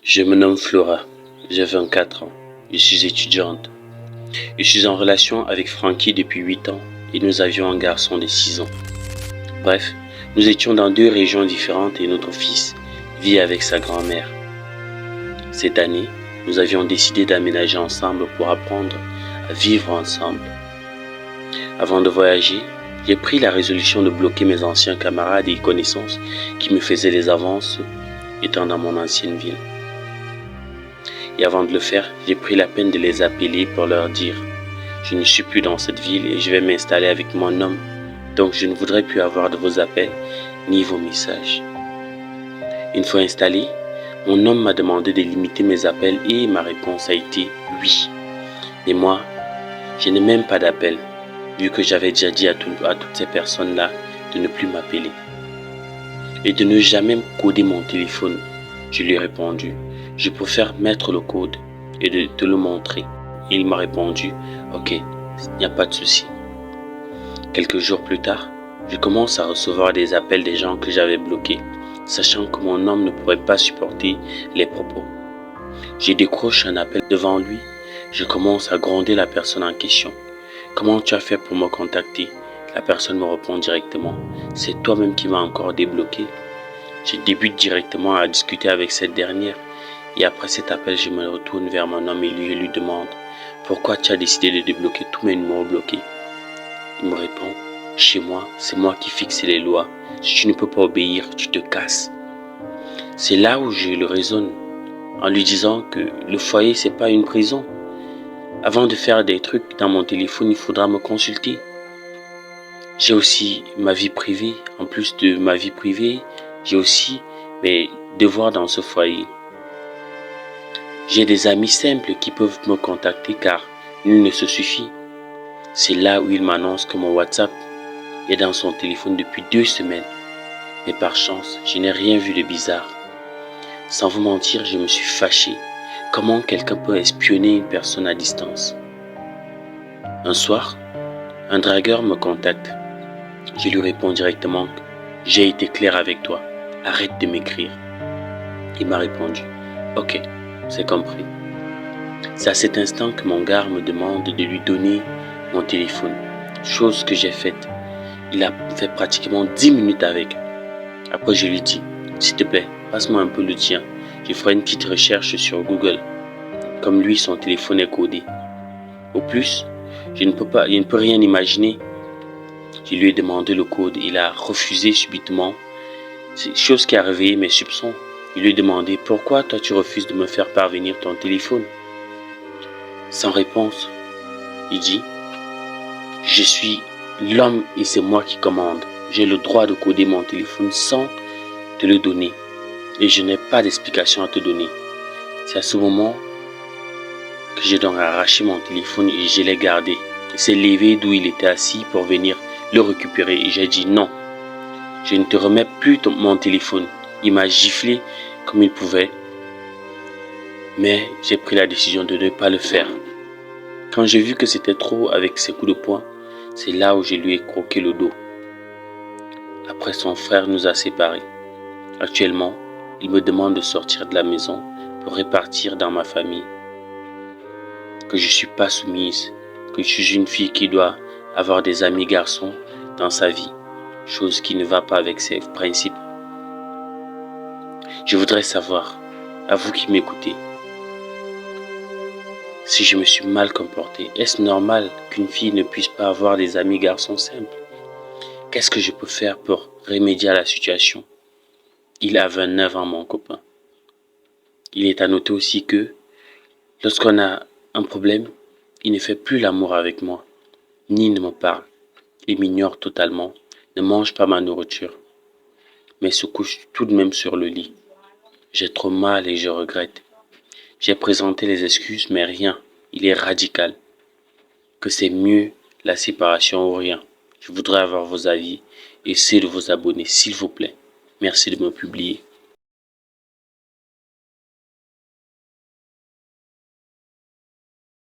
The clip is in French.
Je me nomme Flora, j'ai 24 ans, je suis étudiante. Je suis en relation avec Frankie depuis 8 ans et nous avions un garçon de 6 ans. Bref, nous étions dans 2 régions différentes et notre fils vit avec sa grand-mère. Cette année, nous avions décidé d'aménager ensemble pour apprendre à vivre ensemble. Avant de voyager, j'ai pris la résolution de bloquer mes anciens camarades et connaissances qui me faisaient des avances étant dans mon ancienne ville. Et avant de le faire, j'ai pris la peine de les appeler pour leur dire « Je ne suis plus dans cette ville et je vais m'installer avec mon homme, donc je ne voudrais plus avoir de vos appels ni vos messages. » Une fois installé, mon homme m'a demandé de limiter mes appels et ma réponse a été « oui ». Mais moi, je n'ai même pas d'appel, vu que j'avais déjà dit à toutes ces personnes-là de ne plus m'appeler. Et de ne jamais coder mon téléphone. Je lui ai répondu « Je préfère mettre le code et de te le montrer. » Et il m'a répondu « Ok, il n'y a pas de souci. » Quelques jours plus tard, je commence à recevoir des appels des gens que j'avais bloqués, sachant que mon homme ne pourrait pas supporter les propos. Je décroche un appel devant lui. Je commence à gronder la personne en question. « Comment tu as fait pour me contacter ?» La personne me répond directement « C'est toi-même qui m'as encore débloqué. » Je débute directement à discuter avec cette dernière. Et après cet appel, je me retourne vers mon homme et lui demande « Pourquoi tu as décidé de débloquer tous mes numéros bloqués ?» Il me répond « Chez moi, c'est moi qui fixe les lois. Si tu ne peux pas obéir, tu te casses. » C'est là où je le raisonne en lui disant que le foyer, c'est pas une prison. Avant de faire des trucs dans mon téléphone, il faudra me consulter. J'ai aussi ma vie privée. En plus de ma vie privée, j'ai aussi mes devoirs dans ce foyer. J'ai des amis simples qui peuvent me contacter car nul ne se suffit. C'est là où il m'annonce que mon WhatsApp est dans son téléphone depuis 2 semaines. Mais par chance, je n'ai rien vu de bizarre. Sans vous mentir, je me suis fâché. Comment quelqu'un peut espionner une personne à distance? Un soir, un dragueur me contacte. Je lui réponds directement « J'ai été clair avec toi, arrête de m'écrire. » Il m'a répondu « Ok, c'est compris. » C'est à cet instant que mon gars me demande de lui donner mon téléphone, chose que j'ai faite. Il a fait pratiquement 10 minutes avec. Après je lui dis « S'il te plaît, passe-moi un peu le tien. Je ferai une petite recherche sur Google. » Comme lui, son téléphone est codé. Au plus, je ne peux rien imaginer. Je lui ai demandé le code. Il a refusé subitement. C'est chose qui a réveillé mes soupçons. Je lui ai demandé « Pourquoi toi tu refuses de me faire parvenir ton téléphone ?» Sans réponse, il dit « Je suis l'homme et c'est moi qui commande. J'ai le droit de coder mon téléphone sans te le donner. Et je n'ai pas d'explication à te donner. » C'est à ce moment que j'ai donc arraché mon téléphone et je l'ai gardé. Il s'est levé d'où il était assis pour venir le récupérer et j'ai dit non. Je ne te remets plus mon téléphone. Il m'a giflé comme il pouvait. Mais j'ai pris la décision de ne pas le faire. Quand j'ai vu que c'était trop avec ses coups de poing, c'est là où je lui ai croqué le dos. Après, son frère nous a séparés. Actuellement, il me demande de sortir de la maison pour répartir dans ma famille. Que je ne suis pas soumise, que je suis une fille qui doit avoir des amis garçons dans sa vie, chose qui ne va pas avec ses principes. Je voudrais savoir, à vous qui m'écoutez, si je me suis mal comporté, est-ce normal qu'une fille ne puisse pas avoir des amis garçons simples? Qu'est-ce que je peux faire pour remédier à la situation? Il a 29 ans, mon copain. Il est à noter aussi que, lorsqu'on a un problème, il ne fait plus l'amour avec moi, ni ne me parle. Il m'ignore totalement, ne mange pas ma nourriture, mais se couche tout de même sur le lit. J'ai trop mal et je regrette. J'ai présenté les excuses, mais rien. Il est radical. Que c'est mieux la séparation ou rien. Je voudrais avoir vos avis et ceux de vos abonnés, s'il vous plaît. Merci de me publier.